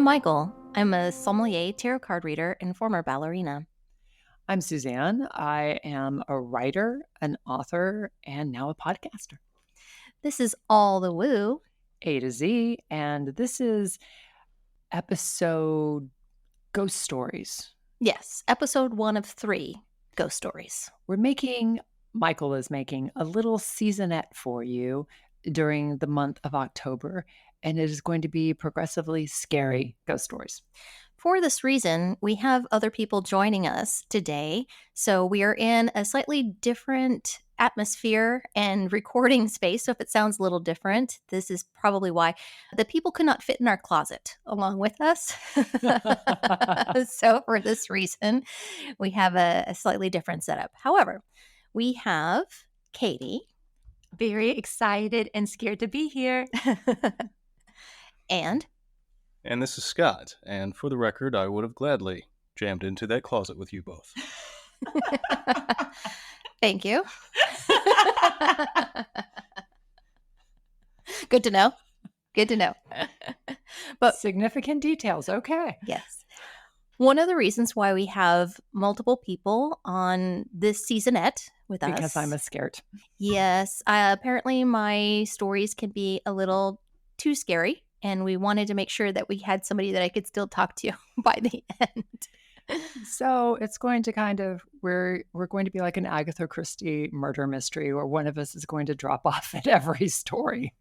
Mychal. I'm a sommelier, tarot card reader, and former ballerina. I'm Suzanne. I am a writer, an author, and now a podcaster. This is All the Woo. A to Z, and this is episode Ghost Stories. Yes, episode 1 of 3, Ghost Stories. Mychal is making a little seasonette for you during the month of October, and it is going to be progressively scary ghost stories. For this reason, we have other people joining us today. So we are in a slightly different atmosphere and recording space. So if it sounds a little different, this is probably why. The people could not fit in our closet along with us. So for this reason, we have a slightly different setup. However, we have Katie. Very excited and scared to be here. And this is Scott, and for the record, I would have gladly jammed into that closet with you both. Thank you. Good to know. Good to know. But significant details. Okay. Yes. One of the reasons why we have multiple people on this seasonette with us. Because I'm a scared. Yes. Apparently my stories can be a little too scary. And we wanted to make sure that we had somebody that I could still talk to by the end. So it's going to we're going to be like an Agatha Christie murder mystery where one of us is going to drop off at every story.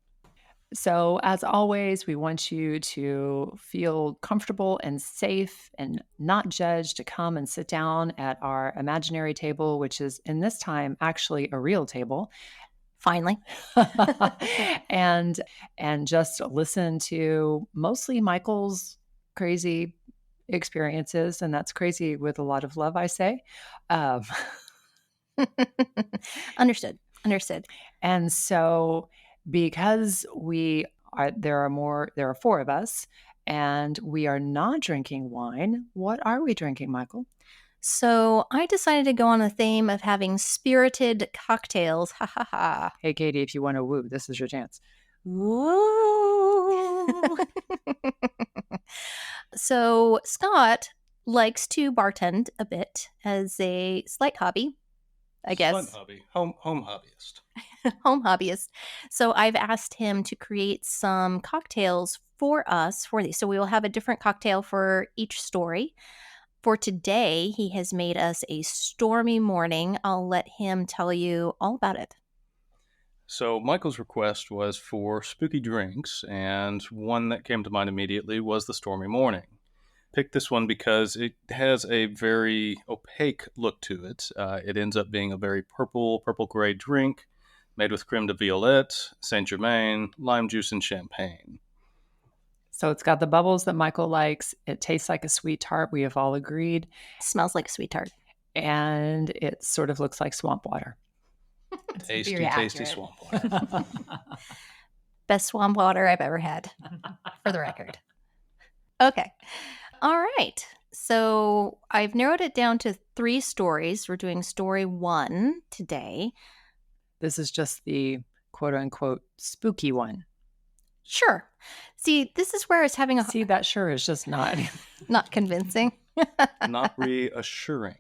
So as always, we want you to feel comfortable and safe and not judged to come and sit down at our imaginary table, which is in this time actually a real table. Finally. and just listen to mostly Mychal's crazy experiences, and that's crazy with a lot of love, I say. Understood. And so because there are 4 of us, and we are not drinking wine, what are we drinking, Mychal? So I decided to go on a theme of having spirited cocktails. Ha ha ha. Hey, Katie, if you want to woo, this is your chance. Woo! So Scott likes to bartend a bit as a slight hobby, I guess. Fun hobby. Home hobbyist. Home hobbyist. So I've asked him to create some cocktails for us for these. So we will have a different cocktail for each story. For today, he has made us a Stormy Morning. I'll let him tell you all about it. So Mychal's request was for spooky drinks, and one that came to mind immediately was the Stormy Morning. Picked this one because it has a very opaque look to it. It ends up being a very purple-gray drink made with creme de violette, Saint Germain, lime juice, and champagne. So it's got the bubbles that Mychal likes. It tastes like a sweet tart. We have all agreed. Smells like a sweet tart. And it sort of looks like swamp water. Tasty swamp water. Best swamp water I've ever had, for the record. Okay. All right. So I've narrowed it down to 3 stories. We're doing story 1 today. This is just the quote-unquote spooky one. Sure. See, this is where I was having a... See, that sure is just not... not convincing. Not reassuring.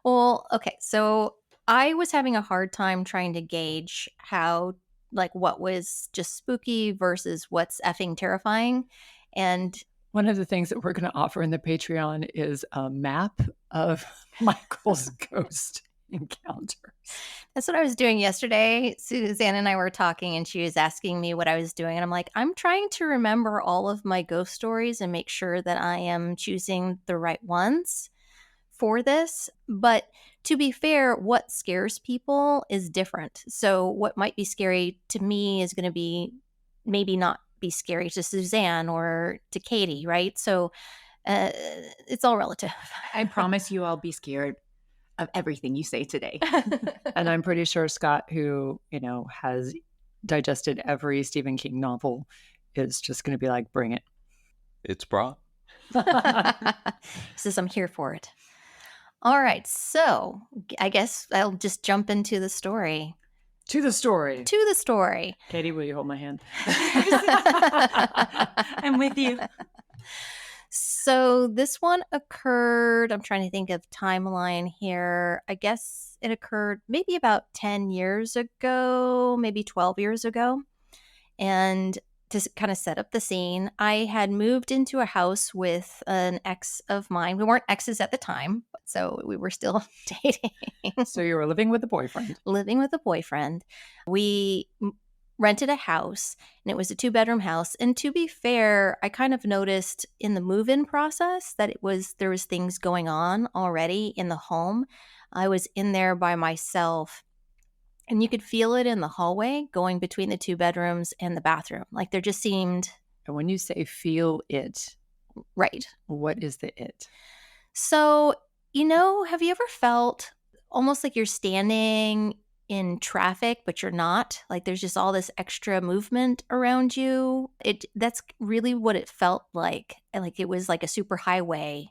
Well, okay. So I was having a hard time trying to gauge what was just spooky versus what's effing terrifying. And one of the things that we're going to offer in the Patreon is a map of Mychal's ghost encounters. That's what I was doing yesterday. Suzanne and I were talking and she was asking me what I was doing. And I'm like, I'm trying to remember all of my ghost stories and make sure that I am choosing the right ones for this. But to be fair, what scares people is different. So what might be scary to me is going to be maybe not be scary to Suzanne or to Katie, right? So it's all relative. I promise you I'll be scared of everything you say today. And I'm pretty sure Scott, who, has digested every Stephen King novel, is just going to be like, bring it. It's brought. Says I'm here for it. All right. So I guess I'll just jump into the story. To the story. To the story. Katie, will you hold my hand? I'm with you. So this one occurred, I'm trying to think of timeline here. I guess it occurred maybe about 10 years ago, maybe 12 years ago. And to kind of set up the scene, I had moved into a house with an ex of mine. We weren't exes at the time, so we were still dating. So you were living with a boyfriend. Living with a boyfriend. We rented a house, and it was a 2-bedroom house. And to be fair, I kind of noticed in the move-in process that there was things going on already in the home. I was in there by myself, and you could feel it in the hallway going between the 2 bedrooms and the bathroom. Like there just seemed... And when you say feel it, right. What is the it? So, have you ever felt almost like you're standing in traffic, but you're not? Like there's just all this extra movement around you. That's really what it felt like. Like it was like a super highway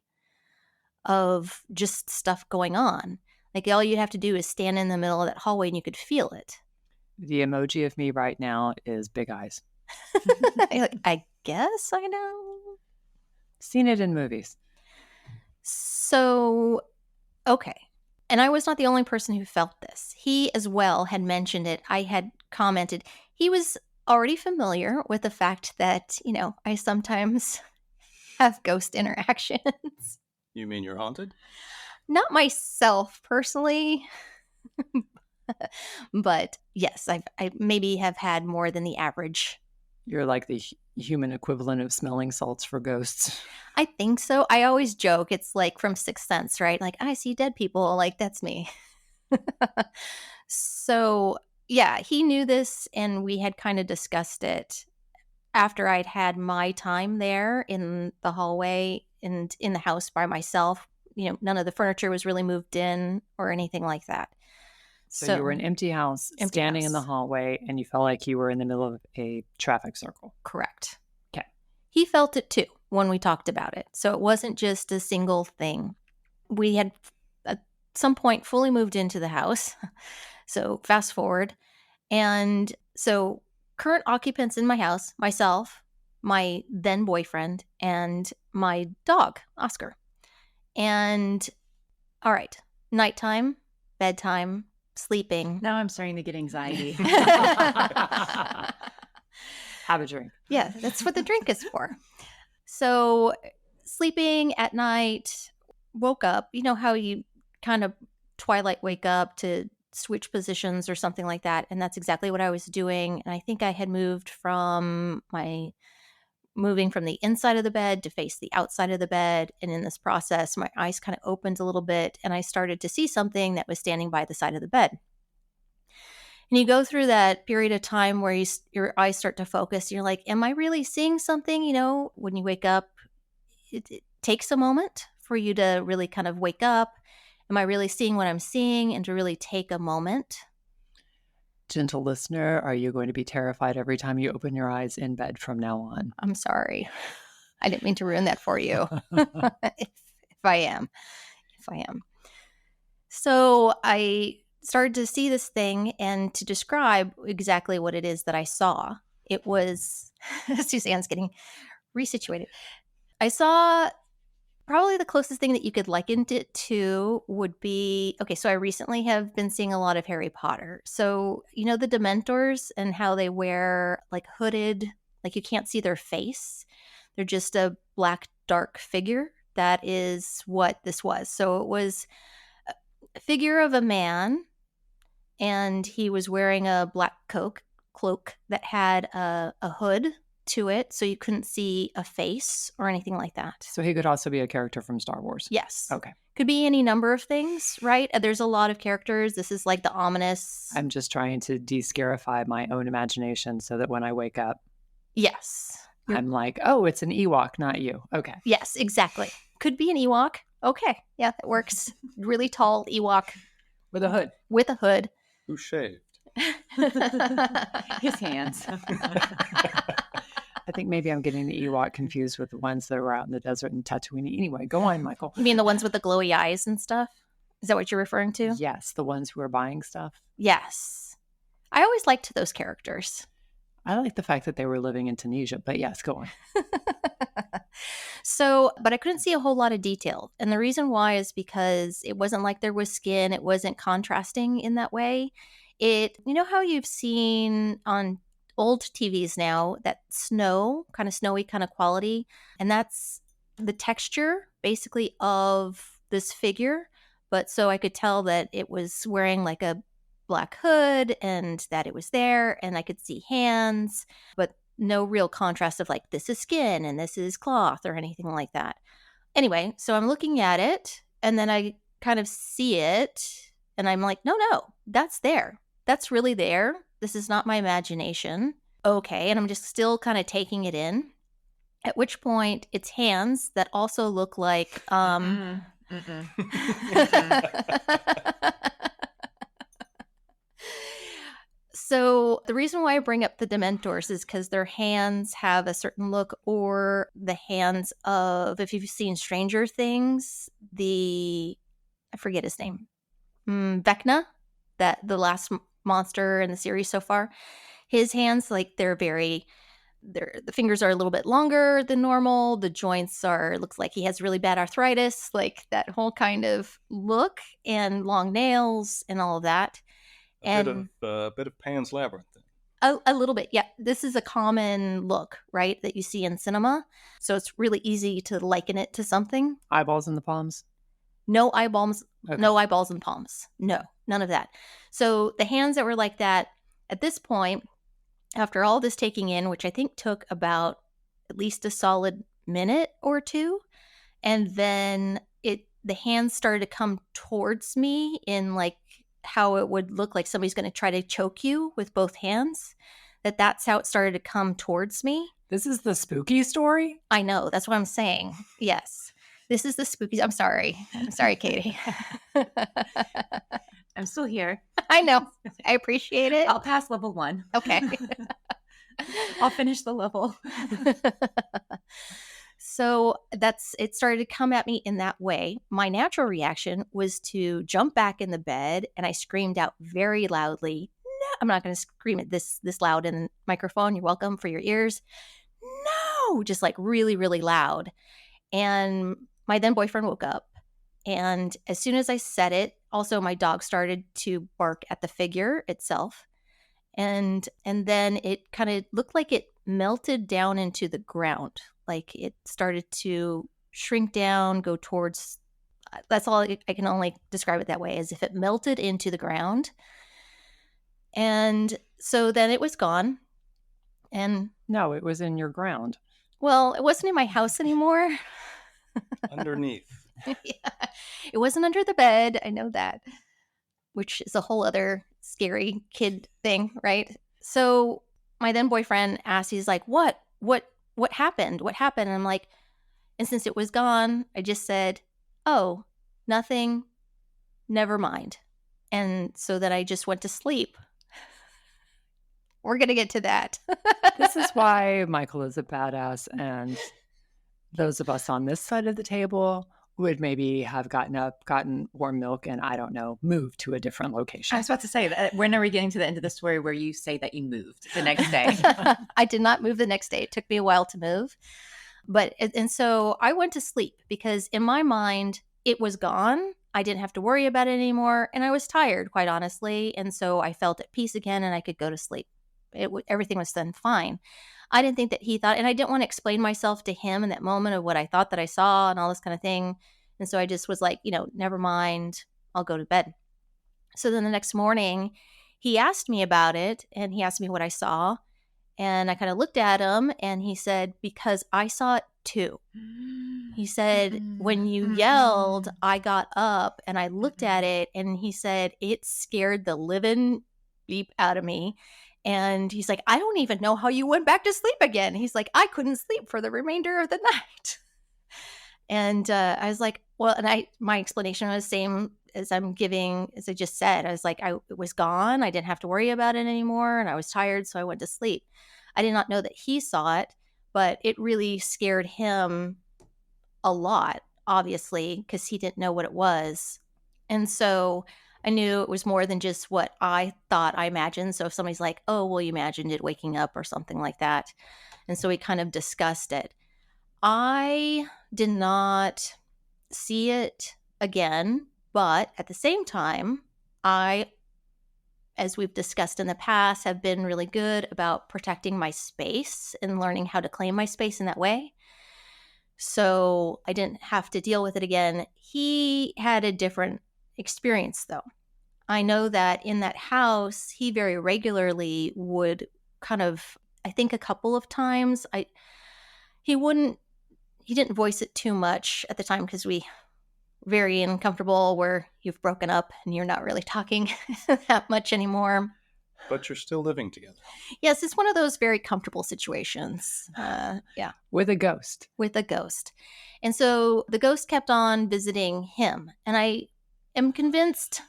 of just stuff going on. Like all you'd have to do is stand in the middle of that hallway and you could feel it. The emoji of me right now is big eyes. I guess I know. Seen it in movies. So, okay. And I was not the only person who felt this. He as well had mentioned it. I had commented. He was already familiar with the fact that, I sometimes have ghost interactions. You mean you're haunted? Not myself personally, but yes, I maybe have had more than the average. You're like the human equivalent of smelling salts for ghosts. I think so. I always joke it's like from Sixth Sense, right? Like I see dead people, like that's me. So yeah, he knew this, and we had kind of discussed it after I'd had my time there in the hallway and in the house by myself. None of the furniture was really moved in or anything like that. So you were in an empty house, standing in the hallway, and you felt like you were in the middle of a traffic circle. Correct. Okay. He felt it too when we talked about it. So it wasn't just a single thing. We had at some point fully moved into the house. So fast forward. And so current occupants in my house, myself, my then boyfriend, and my dog, Oscar. And all right, nighttime, bedtime, sleeping. Now I'm starting to get anxiety. Have a drink. Yeah, that's what the drink is for. So sleeping at night, woke up. You know how you kind of twilight wake up to switch positions or something like that. And that's exactly what I was doing. And I think I had moving from the inside of the bed to face the outside of the bed. And in this process, my eyes kind of opened a little bit, and I started to see something that was standing by the side of the bed. And you go through that period of time where your eyes start to focus. You're like, am I really seeing something? When you wake up, it takes a moment for you to really kind of wake up. Am I really seeing what I'm seeing? And to really take a moment. Gentle listener, are you going to be terrified every time you open your eyes in bed from now on? I'm sorry. I didn't mean to ruin that for you. if I am. So I started to see this thing, and to describe exactly what it is that I saw, it was Suzanne's getting resituated. I saw probably the closest thing that you could liken it to would be, okay, so I recently have been seeing a lot of Harry Potter. So, the Dementors and how they wear like hooded, like you can't see their face. They're just a black, dark figure. That is what this was. So it was a figure of a man, and he was wearing a black cloak that had a hood to it, so you couldn't see a face or anything like that. So he could also be a character from Star Wars. Yes. Okay. Could be any number of things, right? There's a lot of characters. This is like the ominous. I'm just trying to de-scarify my own imagination so that when I wake up, yes, I'm like, oh, it's an Ewok, not you. Okay. Yes, exactly. Could be an Ewok. Okay. Yeah, that works. Really tall Ewok. With a hood. With a hood. Who shaved? His hands. I think maybe I'm getting the Ewok confused with the ones that were out in the desert in Tatooine. Anyway, go on, Mychal. You mean the ones with the glowy eyes and stuff? Is that what you're referring to? Yes, the ones who are buying stuff. Yes. I always liked those characters. I like the fact that they were living in Tunisia, but yes, go on. So, but I couldn't see a whole lot of detail. And the reason why is because it wasn't like there was skin. It wasn't contrasting in that way. You know how you've seen on old TVs now that snow, kind of snowy kind of quality. And that's the texture basically of this figure. But so I could tell that it was wearing like a black hood and that it was there and I could see hands, but no real contrast of like this is skin and this is cloth or anything like that. Anyway, so I'm looking at it and then I kind of see it and I'm like, no, that's there. That's really there. This is not my imagination. Okay. And I'm just still kind of taking it in. At which point it's hands that also look like So the reason why I bring up the Dementors is because their hands have a certain look, or the hands of, if you've seen Stranger Things, I forget his name, Vecna, that the last monster in the series so far. His hands, like the fingers are a little bit longer than normal. The joints looks like he has really bad arthritis, like that whole kind of look, and long nails and all of that. A bit of Pan's Labyrinth. A little bit, yeah. This is a common look, right, that you see in cinema. So it's really easy to liken it to something. Eyeballs in the palms? No eyeballs, Okay. No eyeballs in palms. No, none of that. So the hands that were like that, at this point, after all this taking in, which I think took about at least a solid minute or two, and then the hands started to come towards me in like how it would look like somebody's going to try to choke you with both hands. That's how it started to come towards me. This is the spooky story? I know. That's what I'm saying. Yes. This is the spooky. I'm sorry, Katie. I'm still here. I know. I appreciate it. I'll pass level 1. Okay. I'll finish the level. So it started to come at me in that way. My natural reaction was to jump back in the bed, and I screamed out very loudly. No, I'm not going to scream it this loud in the microphone. You're welcome for your ears. No, just like really, really loud. And my then boyfriend woke up. And as soon as I said it, also my dog started to bark at the figure itself. And then it kind of looked like it melted down into the ground. Like it started to shrink down, go towards, that's all I can only describe it that way, as if it melted into the ground. And so then it was gone. And no, it was in your ground. Well, it wasn't in my house anymore. Underneath. Yeah. It wasn't under the bed. I know that, which is a whole other scary kid thing, right? So my then boyfriend asked, he's like, what happened? What happened? And I'm like, and since it was gone, I just said, oh, nothing, never mind. And so then I just went to sleep. We're going to get to that. This is why Mychal is a badass, and those of us on this side of the table would maybe have gotten up, gotten warm milk, and I don't know, moved to a different location. I was about to say, that when are we getting to the end of the story where you say that you moved the next day? I did not move the next day. It took me a while to move. And so I went to sleep because in my mind, it was gone. I didn't have to worry about it anymore. And I was tired, quite honestly. And so I felt at peace again and I could go to sleep. Everything was then fine. I didn't think that he thought, and I didn't want to explain myself to him in that moment of what I thought that I saw and all this kind of thing. And so I just was like, never mind, I'll go to bed. So then the next morning, he asked me about it and he asked me what I saw. And I kind of looked at him and he said, because I saw it too. He said, when you yelled, I got up and I looked at it and he said, it scared the living beep out of me. And he's like, I don't even know how you went back to sleep again. He's like, I couldn't sleep for the remainder of the night. And I was like, well, and my explanation was the same as I'm giving, as I just said. I was like, it was gone. I didn't have to worry about it anymore. And I was tired, so I went to sleep. I did not know that he saw it, but it really scared him a lot, obviously, because he didn't know what it was. And so I knew it was more than just what I thought I imagined. So if somebody's like, oh, well, you imagined it waking up or something like that. And so we kind of discussed it. I did not see it again, but at the same time, I, as we've discussed in the past, have been really good about protecting my space and learning how to claim my space in that way. So I didn't have to deal with it again. He had a different experience, though. I know that in that house, he very regularly would kind of, I think a couple of times, he didn't voice it too much at the time because we very uncomfortable where you've broken up and you're not really talking that much anymore. But you're still living together. Yes, it's one of those very comfortable situations. Yeah. With a ghost. With a ghost. And so the ghost kept on visiting him. And I am convinced.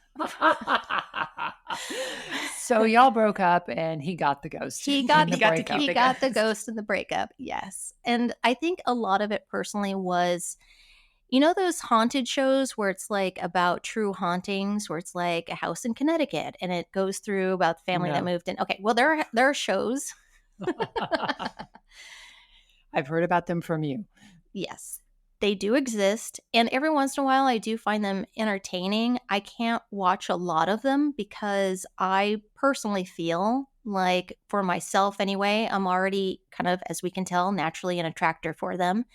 So y'all broke up and he got the ghost. He got He got to keep He got the ghost in the breakup. Yes. And I think a lot of it personally was, you know, those haunted shows where it's like about true hauntings, where it's like a house in Connecticut and it goes through about the family that No. moved in. Okay. Well, there are shows. I've heard about them from you. Yes, they do exist. And every once in a while, I do find them entertaining. I can't watch a lot of them because I personally feel like, for myself anyway, I'm already kind of, as we can tell, naturally an attractor for them.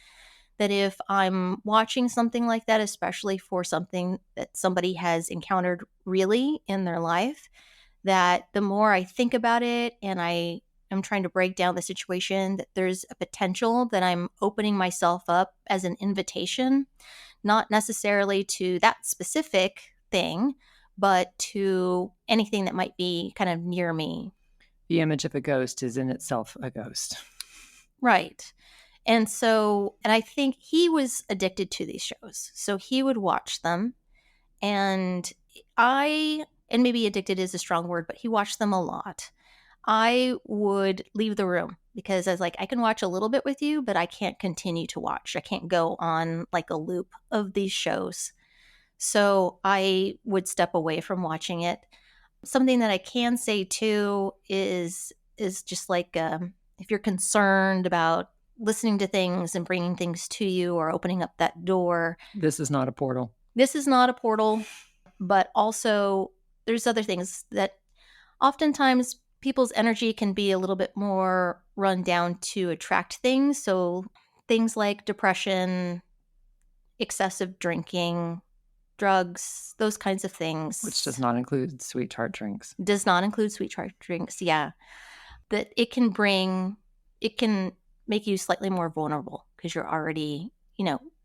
That if I'm watching something like that, especially for something that somebody has encountered really in their life, that the more I think about it and I am trying to break down the situation, that there's a potential that I'm opening myself up as an invitation, not necessarily to that specific thing, but to anything that might be kind of near me. The image of a ghost is in itself a ghost. Right. And so, and I think he was addicted to these shows. So he would watch them. And and maybe addicted is a strong word, but he watched them a lot. I would leave the room because I was like, I can watch a little bit with you, but I can't continue to watch. I can't go on like a loop of these shows. So I would step away from watching it. Something that I can say too is just like if you're concerned about listening to things and bringing things to you or opening up that door. This is not a portal. This is not a portal, but also there's other things that oftentimes people's energy can be a little bit more run down to attract things. So things like depression, excessive drinking, drugs, those kinds of things. Which does not include sweet tart drinks. Does not include sweet tart drinks, yeah. That it can make you slightly more vulnerable because you're already,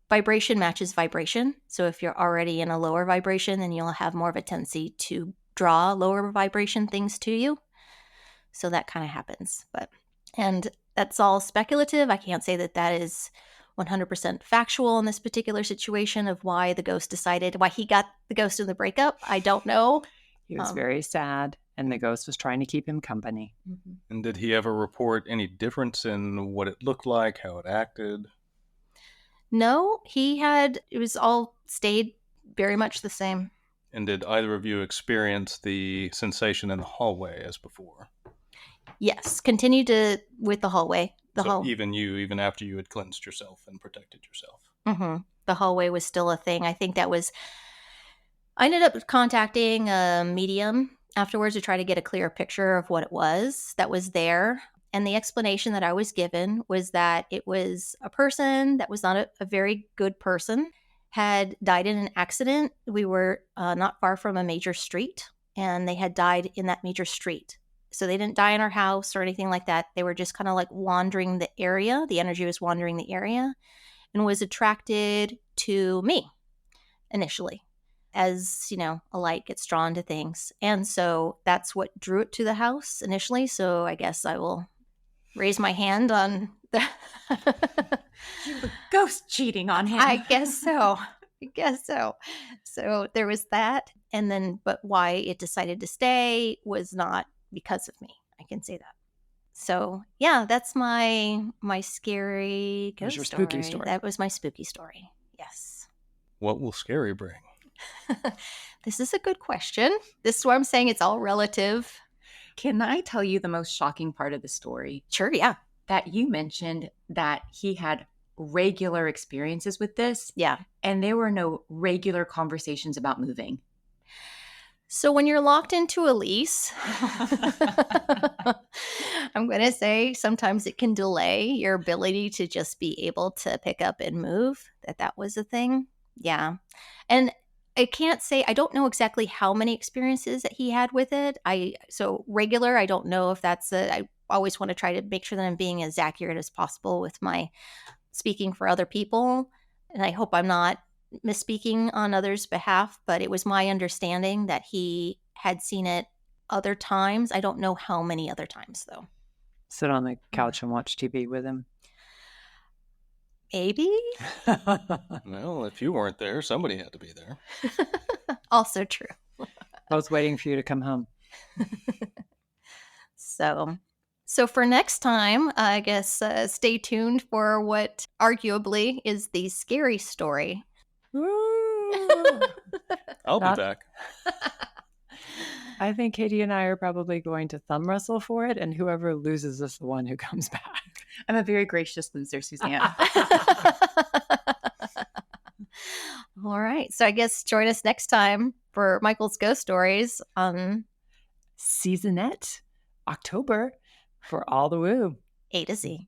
vibration matches vibration. So if you're already in a lower vibration, then you'll have more of a tendency to draw lower vibration things to you. So that kind of happens. And that's all speculative. I can't say that that is 100% factual in this particular situation of why he got the ghost in the breakup. I don't know. He was very sad, and the ghost was trying to keep him company. Mm-hmm. And did he ever report any difference in what it looked like, how it acted? No, it was all stayed very much the same. And did either of you experience the sensation in the hallway as before? Yes, continued with the hallway. Even after you had cleansed yourself and protected yourself. Mm-hmm. The hallway was still a thing. I think I ended up contacting a medium afterwards to try to get a clearer picture of what it was that was there. And the explanation that I was given was that it was a person that was not a very good person, had died in an accident. We were not far from a major street, and they had died in that major street. So they didn't die in our house or anything like that. They were just kind of like wandering the area. The energy was wandering the area and was attracted to me initially. As, a light gets drawn to things. And so that's what drew it to the house initially. So I guess I will raise my hand on the ghost cheating on him. I guess so. So there was that. And then, but why it decided to stay was not because of me. I can say that. So yeah, that's my scary ghost Your spooky story. That was my spooky story. Yes. What will scary bring? This is a good question. This is where I'm saying it's all relative. Can I tell you the most shocking part of the story? Sure, yeah. That you mentioned that he had regular experiences with this, Yeah. and there were no regular conversations about moving. So when you're locked into a lease, I'm going to say sometimes it can delay your ability to just be able to pick up and move. That was a thing. Yeah. And I can't say, I don't know exactly how many experiences that he had with it. So regular, I don't know if I always want to try to make sure that I'm being as accurate as possible with my speaking for other people. And I hope I'm not misspeaking on others' behalf, but it was my understanding that he had seen it other times. I don't know how many other times, though. Sit on the couch and watch TV with him. Maybe. Well, if you weren't there, somebody had to be there. Also true. I was waiting for you to come home. So for next time, I guess stay tuned for what arguably is the scary story. I'll be back. I think Katie and I are probably going to thumb wrestle for it, and whoever loses is the one who comes back. I'm a very gracious loser, Suzanne. All right. So I guess join us next time for Mychal's Ghost Stories on Seasonette, October, for all the woo. A to Z.